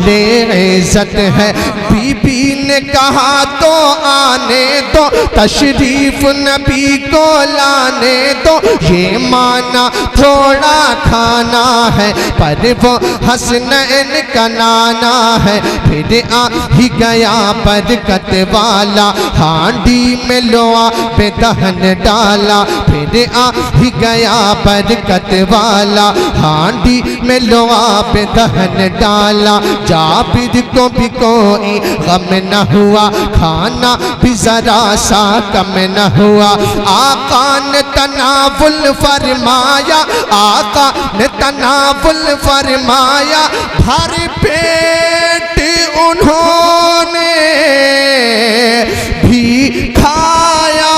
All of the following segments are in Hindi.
ले इज्जत है। बीबी ने कहा तो आने दो, तशरीफ नबी को लाने दो। ये माना थोड़ा खाना है पर वो हसनैन का नाना है। फिर आ ही गया बरकत वाला, हांडी में लोआ पे दहन डाला। फिर आ ही गया बरकत वाला, हांडी में लोआ पे दहन डाला। जाबिर को भी कोई गम न हुआ, खाना भी जरा सा कम न हुआ। आका ने तनावुल फरमाया, आका ने तनावुल फरमाया। भर पेट उन्होंने भी खाया।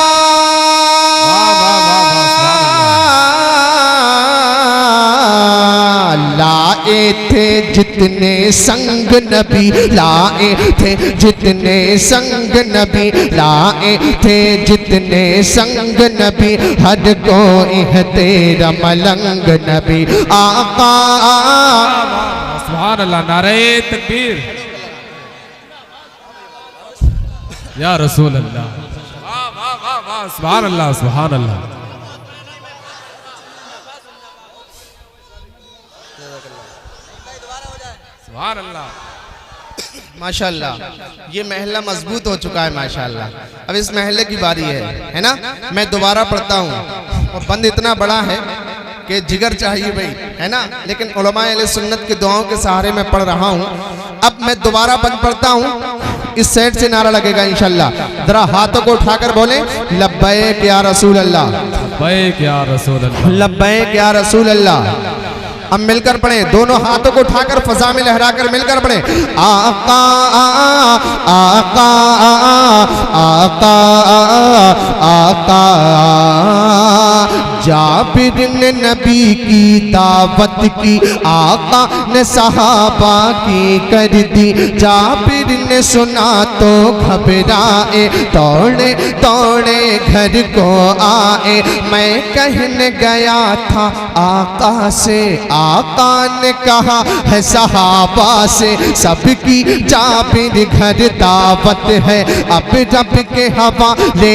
लाए थे जितने संग नबी, लाए थे जितने संग नबी, लाए थे जितने संग नबी। हर कोई है तेरा मलंग नबी। आका सुभान अल्लाह, नारे तकबीर या रसूल अल्लाह। वाह वाह वाह वाह, सुभान अल्लाह सुभान अल्लाह। सुभान अल्लाह माशाल्लाह। ये महल्ला मजबूत हो चुका है माशाल्लाह। अब इस महल्ले की बारी है ना। मैं दोबारा पढ़ता हूँ और बंद इतना बड़ा है कि जिगर चाहिए भाई, है ना। लेकिन उलमा अहले सुन्नत की दुआओं के सहारे मैं पढ़ रहा हूँ। अब मैं दोबारा बंद पढ़ता हूँ, इस साइड से नारा लगेगा इंशाल्लाह। जरा हाथों को उठाकर बोले लब्बैक या रसूल अल्लाह, लब्बैक या रसूल अल्लाह, लब्बैक या रसूल अल्लाह। हम मिलकर पढ़े, दोनों हाथों को उठाकर फजा में लहराकर मिलकर पढ़े। आका आका आका आका। जाबिर ने नबी की दावत की, आका ने सहाबा की कर दी। जाबिर ने सुना तो घबराए, दौड़े दौड़े घर को आए। मैं कहने गया था आका से, आका ने कहा है सहाबा से। सबकी जाबिर घर दावत है, अब रब के हवाले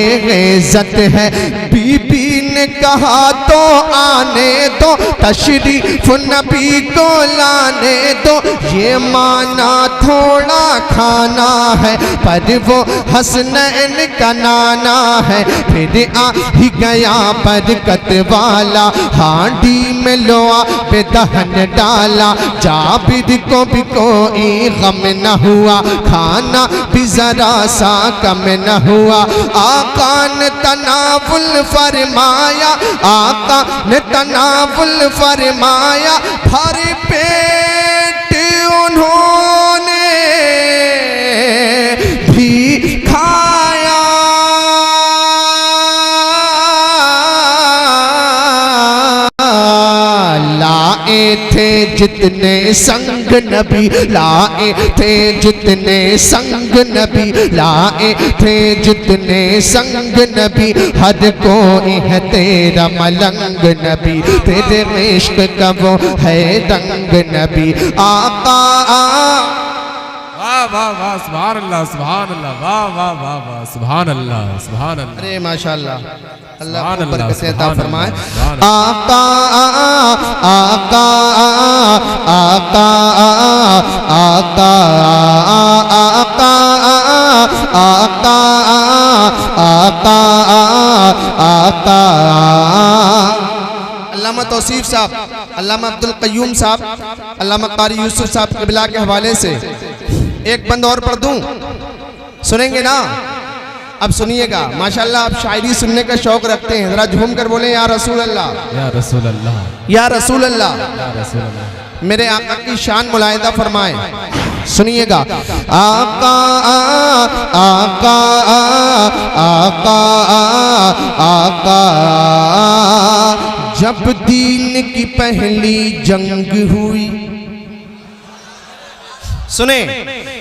इज्जत है। बीबी ने कहा तो आने दो, तशरीफ नबी को लाने दो। ये माना थोड़ा खाना है पर वो हसनैन का नाना है। फिर आ ही गया बरकत वाला, हांडी में लोआ पे दहन डाला। जाबिर को भी कोई गम न हुआ, खाना भी जरा सा कम न हुआ। आका ने तनावुल फरमाया, आका ने तनावुल फरमाया। भर पेट उन्होंने भी खाया। लाए थे जितने संग नबी, लाए थे जितने संग नबी, लाए थे जितने संग नबी। हर कोई है तेरा मलंग नबी, तेरे इश्क का वो है रंग नबी। आका वाह वाह वाह, सुभान अल्लाह सुभान अल्लाह, वाह वाह वाह वाह, सुभान अल्लाह सुभान अल्लाह। अरे माशाल्लाह, अल्लाह सुभान को अल्लाह, बरकत अता सुभान फरमाए। अल्लाह, सुभान आका आका आका आका आका आका आका आका। अल्लामा तौसीफ साहब, अल्लामा अब्दुल कय्यूम साहब, अल्लामा कारी यूसुफ साहब क़िबला के हवाले से एक बंद और पढ़ दूं, सुनेंगे ना? अब सुनिएगा। माशाल्लाह आप शायरी सुनने का शौक रखते हैं, जरा झूम कर बोले या रसूल अल्लाह, या रसूल अल्लाह, या रसूल अल्लाह। या रसूल अल्लाह। मेरे आका की शान मुलाहिदा फरमाए, सुनिएगा। आका आका आका आका। जब दीन की पहली जंग हुई, सुने,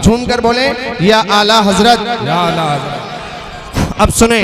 झूम कर बोले या आला हजरत। या आला हजरत। अब सुने,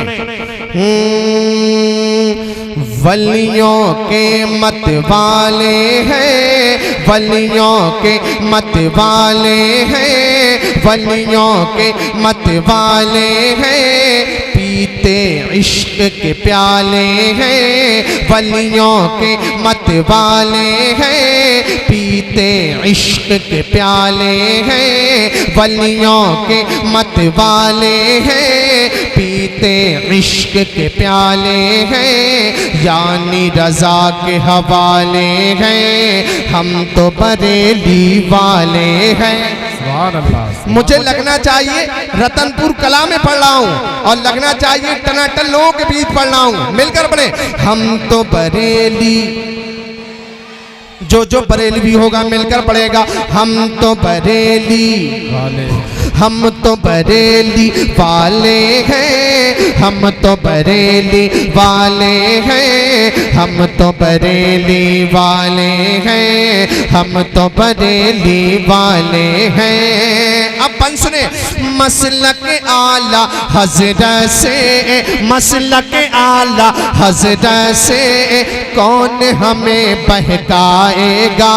वलियों के मत वाले हैं, वलियों के मत वाले हैं, वलियों के मत वाले हैं, पीते इश्क के प्याले हैं, वलियों के मत वाले हैं, पीते इश्क के प्याले हैं, वलियों के मत वाले हैं, पीते इश्क के प्याले हैं, यानी रजा के हवाले हैं, हम तो बरेली वाले हैं। सुभान अल्लाह। मुझे लगना चाहिए रतनपुर कला में पढ़ रहा हूँ और लगना चाहिए टनाटन लोगों के बीच पढ़ रहा हूँ। मिलकर पढ़े, हम तो बरेली, जो बरेली भी होगा मिलकर पढ़ेगा, हम तो बरेली वाले, हम तो बरेली वाले हैं, हम तो बरेली वाले हैं, हम तो बरेली वाले हैं, हम तो बरेली वाले हैं। अब बन सुने, मसलक आला हजरत से, मसलक आला हजरत से कौन हमें बहकाएगा,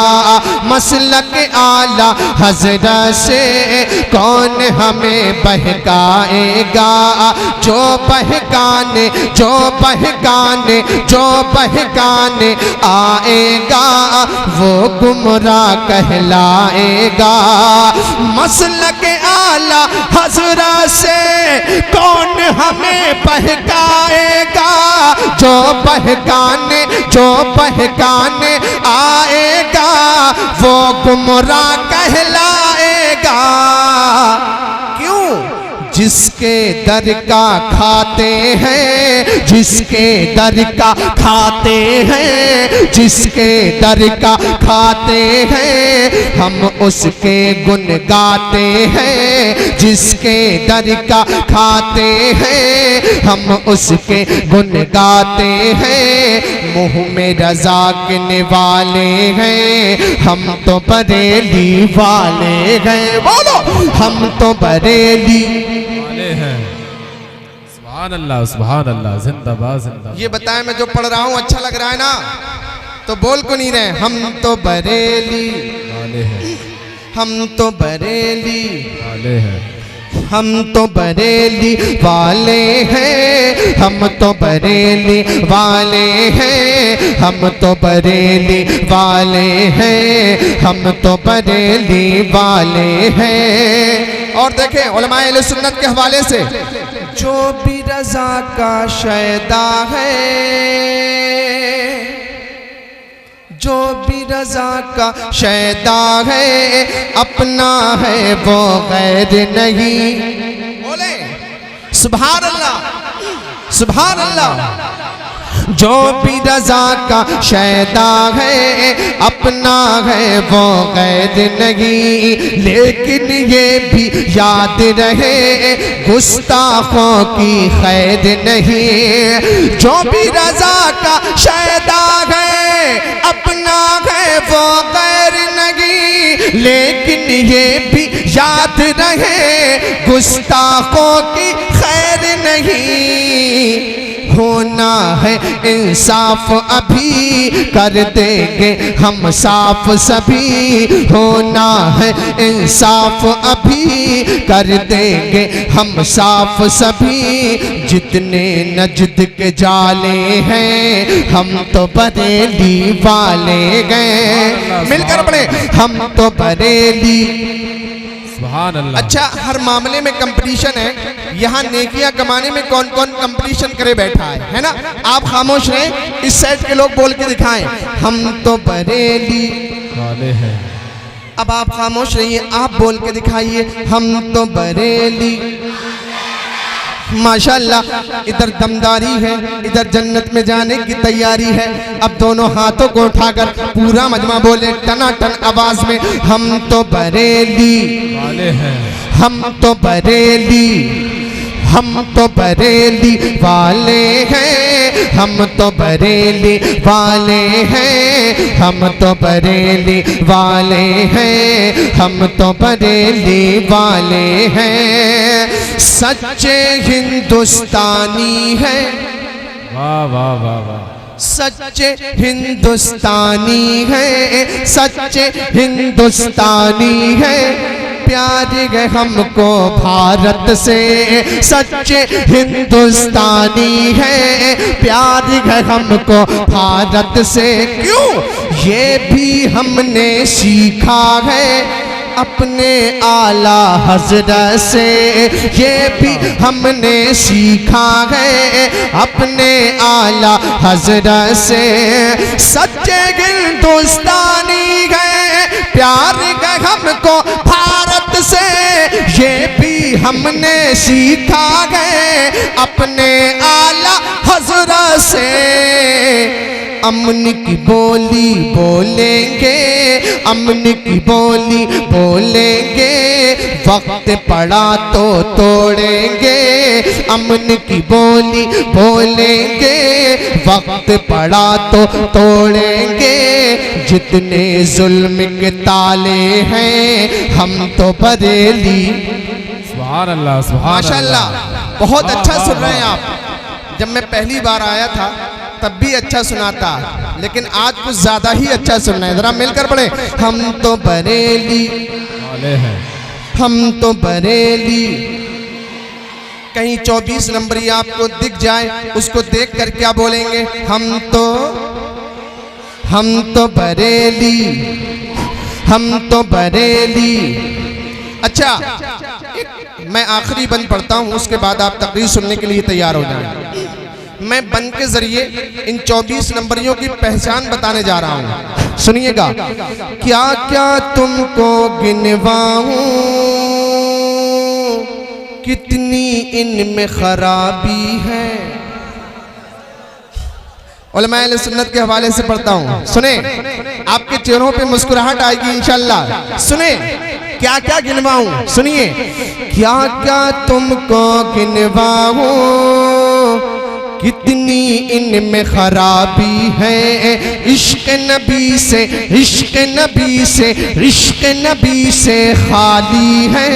मसलक आला हजरत से कौन हमें बहकाएगा, जो बहकाने जो बहकाने जो बहकाने आएगा वो गुमराह कहलाएगा। मसलक आला हजरत से कौन हमें बहकाएगा, जो बहकाने आएगा वो गुमराह कहलाएगा। क्यों? जिसके दर का खाते हैं, जिसके दर का खाते हैं, जिसके दर का खाते हैं, हम उसके गुण गाते हैं, जिसके दर का खाते हैं, हम उसके गुण गाते हैं, मुँह में रजा गिने वाले हैं, हम तो बरेली वाले हैं। बोलो, हम तो बरेली वाले हैं। सुभान अल्लाह, सुभान अल्लाह, जिंदाबाद जिंदाबाद। ये बताएं, मैं जो पढ़ रहा हूँ अच्छा लग रहा है ना? तो बोल को नहीं रहे, हम तो बरेली वाले हैं, हम तो बरेली वाले हैं, हम तो बरेली वाले हैं, हम तो बरेली वाले हैं, हम तो बरेली वाले हैं, हम तो बरेली वाले हैं। और देखें उलमाए अहले सुन्नत के हवाले से, जो भी रजा का शैदा है, जो भी रजा का शैदा है, अपना है वो गैर नहीं। बोले सुभान अल्लाह, सुभान अल्लाह। जो भी रजा का शैदा है, अपना है वो गैर नहीं, लेकिन ये भी याद रहे गुस्ताखों की खैर नहीं। जो भी रजा का शैदा है, अपना है वो गैर नहीं, लेकिन ये भी याद रहे गुस्ताखों की खैर नहीं। होना है इंसाफ अभी, कर देंगे हम साफ सभी। होना है इंसाफ अभी, कर देंगे हम साफ सभी। जितने नजद के जाले हैं, हम तो बरेली वाले गए। मिलकर पढ़े, हम तो बरेली। सुभान अल्लाह। अच्छा, हर मामले में कंपटीशन है। यहाँ नेकियां कमाने में कौन कौन कंपटीशन करे बैठा है ना? आप खामोश रहें, इस साइड के लोग बोल के दिखाएं, हम तो बरेली वाले हैं। अब आप खामोश रहिए, आप बोल के दिखाइए, हम तो बरेली। माशाल्लाह, इधर दमदारी है, इधर जन्नत में जाने की तैयारी है। अब दोनों हाथों को उठाकर पूरा मजमा बोले टनाटन आवाज में, हम तो बरेली वाले हैं, हम तो बरेली, हम तो बरेली वाले हैं, हम तो बरेली वाले हैं, हम तो बरेली वाले हैं, हम तो बरेली वाले हैं। सच्चे हिंदुस्तानी हैं, वाह वाह वाह वाह, सच्चे हिंदुस्तानी हैं, सच्चे हिंदुस्तानी हैं। प्यार है हमको भारत से, सच्चे हिंदुस्तानी है, प्यार है हमको भारत से। क्यों? ये भी हमने सीखा है अपने आला हज़रत से, ये भी हमने सीखा है अपने आला हज़रत से। सच्चे हिंदुस्तानी है, प्यार है हमको भारत से, ये भी हमने सीखा है अपने आला हज़रत से। अमन की बोली बोलेंगे, अमन की बोली बोलेंगे, वक्त पड़ा तो तोड़ेंगे। अमन की बोली बोलेंगे, वक्त पड़ा तो तोड़ेंगे। जितने जुल्म के ताले हैं हम तो बरेली। सुभान अल्लाह, सुभान माशाअल्लाह, बहुत अच्छा सुन रहे हैं आप। जब मैं पहली बार आया था तब भी अच्छा सुनाता, लेकिन आज कुछ ज्यादा ही अच्छा सुनना है। जरा मिलकर पढ़े। हम तो बरेली वाले हैं, हम तो बरेली। कहीं 24 नंबरी आपको दिख जाए, उसको देख कर क्या बोलेंगे? हम तो बरेली, हम तो बरेली। अच्छा, मैं आखिरी बंद पढ़ता हूँ, उसके बाद आप तकरीर सुनने के लिए तैयार हो जाएं। मैं बंद के जरिए इन 24 नंबरियों की पहचान बताने जा रहा हूँ, सुनिएगा। क्या क्या तुमको गिनवाऊं, कितनी इनमें खराबी है। उलमाए अहले सुन्नत के हवाले से पढ़ता हूँ, सुने। आपके चेहरों पे मुस्कुराहट आएगी इंशाअल्लाह। सुने क्या क्या गिनवाऊं, सुनिए। क्या क्या तुमको गिनवाऊं, कितनी इनमें खराबी है। इश्क नबी से, इश्क नबी से, इश्क नबी से खाली है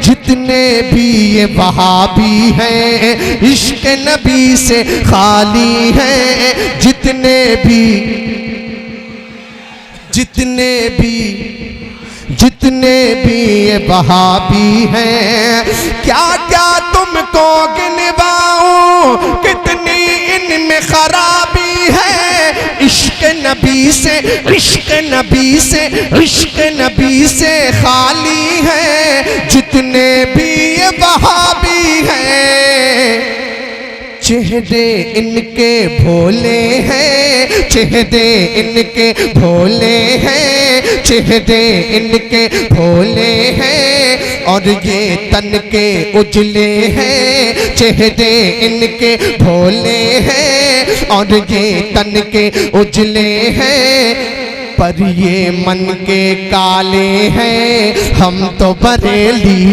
जितने भी ये वहाबी हैं। इश्क नबी से खाली है जितने भी, जितने भी, जितने भी ये वहाबी हैं। क्या क्या तुमको गिनवाऊं, कितनी इनमें खराबी है। इश्क नबी से, इश्क नबी से, इश्क नबी से खाली है जितने भी ये वहाबी हैं। चेहरे इनके भोले हैं, चेहरे इनके भोले हैं, चेहरे इनके भोले हैं और ये तन के उजले हैं। चेहरे इनके भोले हैं और ये तन के उजले हैं, पर ये मन के काले हैं। हम तो बरेली,